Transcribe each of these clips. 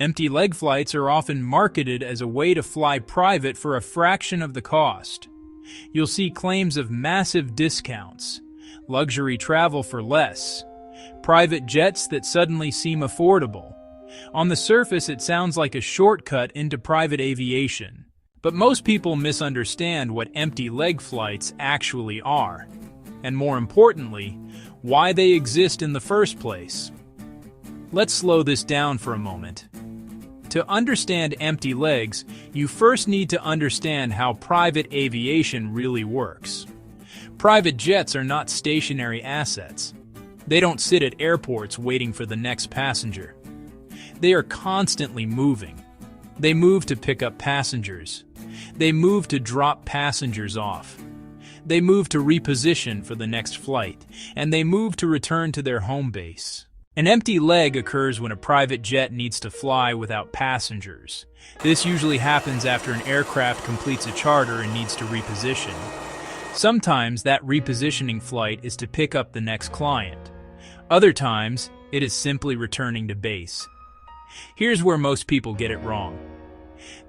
Empty leg flights are often marketed as a way to fly private for a fraction of the cost. You'll see claims of massive discounts, luxury travel for less, private jets that suddenly seem affordable. On the surface, it sounds like a shortcut into private aviation, but most people misunderstand what empty leg flights actually are, and more importantly, why they exist in the first place. Let's slow this down for a moment. To understand empty legs, you first need to understand how private aviation really works. Private jets are not stationary assets. They don't sit at airports waiting for the next passenger. They are constantly moving. They move to pick up passengers. They move to drop passengers off. They move to reposition for the next flight, and they move to return to their home base. An empty leg occurs when a private jet needs to fly without passengers. This usually happens after an aircraft completes a charter and needs to reposition. Sometimes that repositioning flight is to pick up the next client. Other times, it is simply returning to base. Here's where most people get it wrong.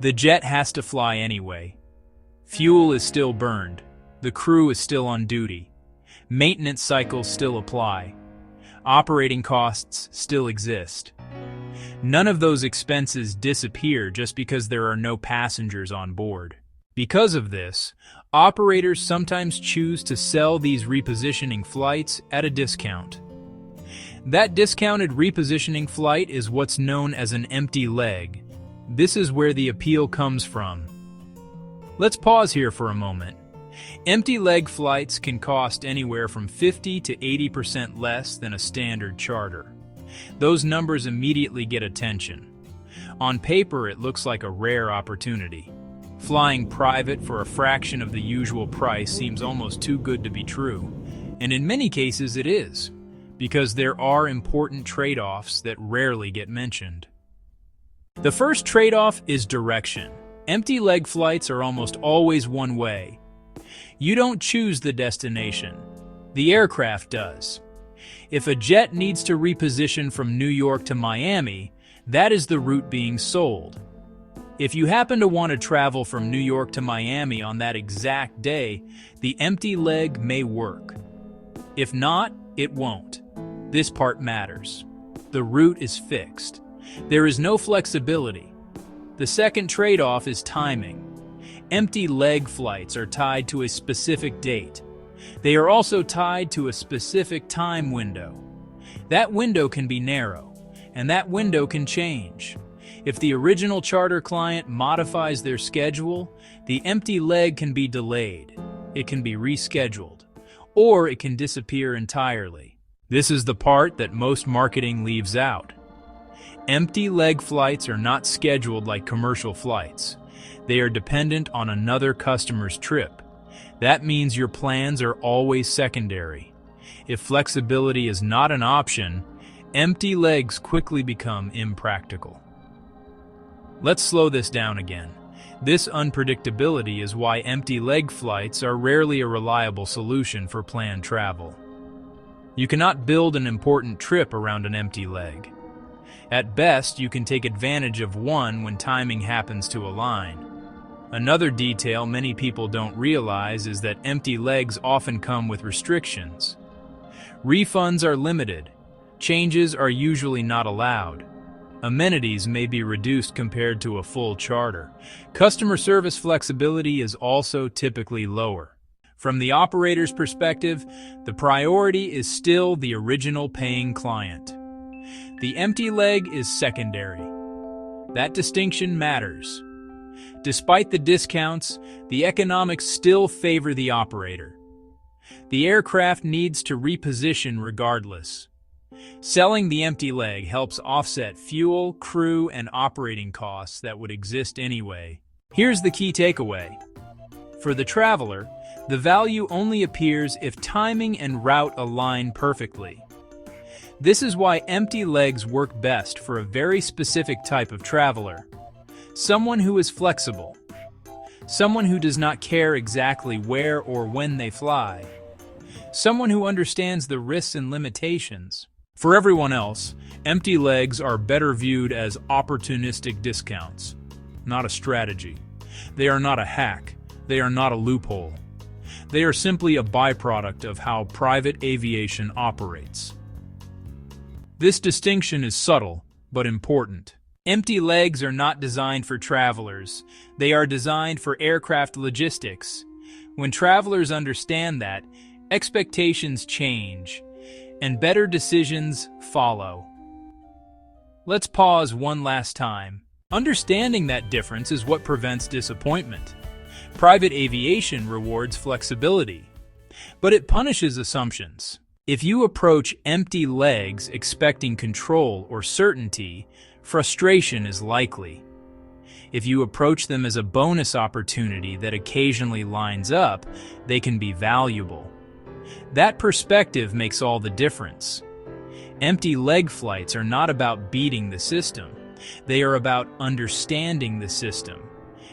The jet has to fly anyway. Fuel is still burned. The crew is still on duty. Maintenance cycles still apply. Operating costs still exist. None of those expenses disappear just because there are no passengers on board. Because of this, operators sometimes choose to sell these repositioning flights at a discount. That discounted repositioning flight is what's known as an empty leg. This is where the appeal comes from. Let's pause here for a moment. Empty leg flights can cost anywhere from 50 to 80% less than a standard charter. Those numbers immediately get attention. On paper, it looks like a rare opportunity. Flying private for a fraction of the usual price seems almost too good to be true. And in many cases it is, because there are important trade-offs that rarely get mentioned. The first trade-off is direction. Empty leg flights are almost always one way. You don't choose the destination. The aircraft does. If a jet needs to reposition from New York to Miami, that is the route being sold. If you happen to want to travel from New York to Miami on that exact day, the empty leg may work. If not, it won't. This part matters. The route is fixed. There is no flexibility. The second trade-off is timing. Empty leg flights are tied to a specific date. They are also tied to a specific time window. That window can be narrow, and that window can change. If the original charter client modifies their schedule, the empty leg can be delayed. It can be rescheduled, or it can disappear entirely. This is the part that most marketing leaves out. Empty leg flights are not scheduled like commercial flights. They are dependent on another customer's trip. That means your plans are always secondary. If flexibility is not an option, empty legs quickly become impractical. Let's slow this down again. This unpredictability is why empty leg flights are rarely a reliable solution for planned travel. You cannot build an important trip around an empty leg. At best, you can take advantage of one when timing happens to align. Another detail many people don't realize is that empty legs often come with restrictions. Refunds are limited. Changes are usually not allowed. Amenities may be reduced compared to a full charter. Customer service flexibility is also typically lower. From the operator's perspective, the priority is still the original paying client. The empty leg is secondary. That distinction matters. Despite the discounts, the economics still favor the operator. The aircraft needs to reposition regardless. Selling the empty leg helps offset fuel, crew, and operating costs that would exist anyway. Here's the key takeaway. For the traveler, the value only appears if timing and route align perfectly. This is why empty legs work best for a very specific type of traveler. Someone who is flexible. Someone who does not care exactly where or when they fly. Someone who understands the risks and limitations. For everyone else, empty legs are better viewed as opportunistic discounts, not a strategy. They are not a hack. They are not a loophole. They are simply a byproduct of how private aviation operates. This distinction is subtle, but important. Empty legs are not designed for travelers. They are designed for aircraft logistics. When travelers understand that, expectations change, and better decisions follow. Let's pause one last time. Understanding that difference is what prevents disappointment. Private aviation rewards flexibility, but it punishes assumptions. If you approach empty legs expecting control or certainty, frustration is likely. If you approach them as a bonus opportunity that occasionally lines up, they can be valuable. That perspective makes all the difference. Empty leg flights are not about beating the system. They are about understanding the system.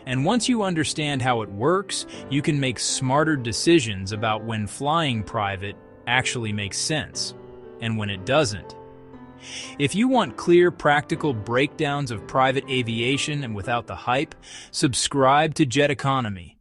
And once you understand how it works, you can make smarter decisions about when flying private actually makes sense, and when it doesn't. If you want clear, practical breakdowns of private aviation and without the hype, subscribe to JetEconomy.